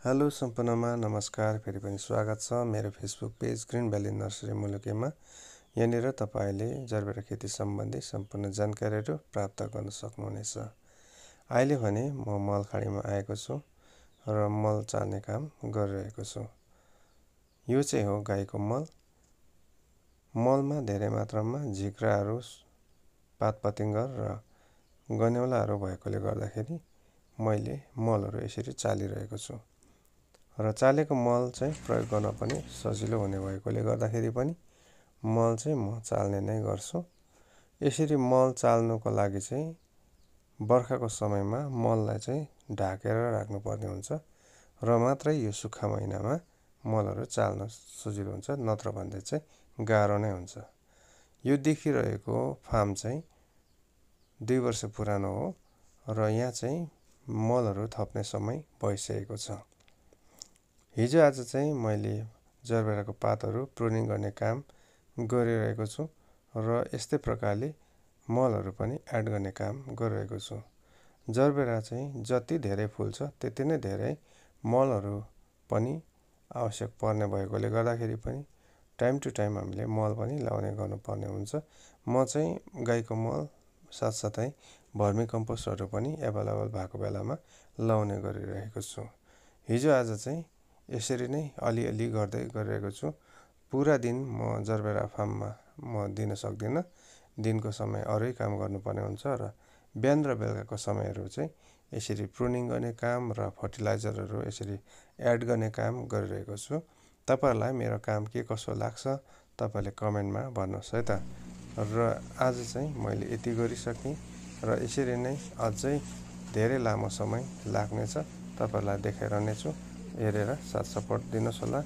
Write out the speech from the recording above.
Hello सम्पूर्णमा नमस्कार। फेरि पनि स्वागत छ मेरो Facebook page green valley nursery मुलुकीमा। यहाँनिर तपाईले जरबेरा खेती सम्बन्धी सम्पूर्ण जानकारीहरू प्राप्त गर्न सक्नुहुनेछ। अहिले भने म मलखाडीमा आएको छु र मल चाल्ने काम गरिरहेको छु। यो चाहिँ हो गाईको मल। मलमा धेरै मात्रामा झिक्राहरू, पातपतिङ्गर र गनेउलाहरू भएकोले गर्दाखेरि मैले मलहरू यसरी चालिरहेको छु। र चालेको मल चाहिँ प्रयोग गर्न पनि सजिलो हुने भएकोले गर्दाखेरि पनि मल चाहिँ म चाल्ने नै गर्छु। यसरी मल चाल्नुको लागि चाहिँ बर्खाको समयमा मललाई चाहिँ ढाकेर राख्नुपर्ने हुन्छ र मात्रै यो सुक्खा महिनामा मलहरू चाल्न सजिलो हुन्छ, नत्र भन्दा चाहिँ गाह्रो नै हुन्छ। यो देखिरहेको फार्म चाहिँ 2 वर्ष पुरानो हो र यहाँ चाहिँ मलहरू थप्ने समय भइसकेको छ। हिजो आज चाहिँ मैले जरबेराको पातहरू प्रुनिङ गर्ने काम गरिरहेको छु र यस्तै प्रकारले मलहरू पनि एड गर्ने काम गरिरहेको छु। जरबेरा चाहिँ जति धेरै फुल्छ त्यति नै धेरै मलहरू पनि आवश्यक पर्ने भएकोले गर्दाखेरि पनि टाइम टु टाइम हामीले मल पनि लाउने गर्नुपर्ने हुन्छ। म चाहिँ गाईको मल साथसाथै भर्मी कम्पोस्टहरू पनि एभाइलेबल भएको बेलामा लाउने गरिरहेको छु। हिजो आज चाहिँ यसरी नै अलिअलि गर्दै गरिरहेको छु। पुरा दिन म जरबेरा फार्ममा म दिन सक्दिनँ। दिनको समय अरू काम गर्नुपर्ने हुन्छ र बिहान र बेलुकाको समयहरू चाहिँ यसरी प्रुनिङ गर्ने काम र फर्टिलाइजरहरू यसरी एड गर्ने काम गरिरहेको छु। तपाईहरुलाई मेरो काम के कसो लाग्छ तपाईले कमेन्टमा भन्नुहोस् है त। र आज चाहिँ मैले यति गरिसकेँ र यसरी नै अझै धेरै लामो समय लाग्नेछ। तपाईहरुलाई देखाइरहनेछु। हेरेर साथ सपोर्ट दिनुहोस् होला।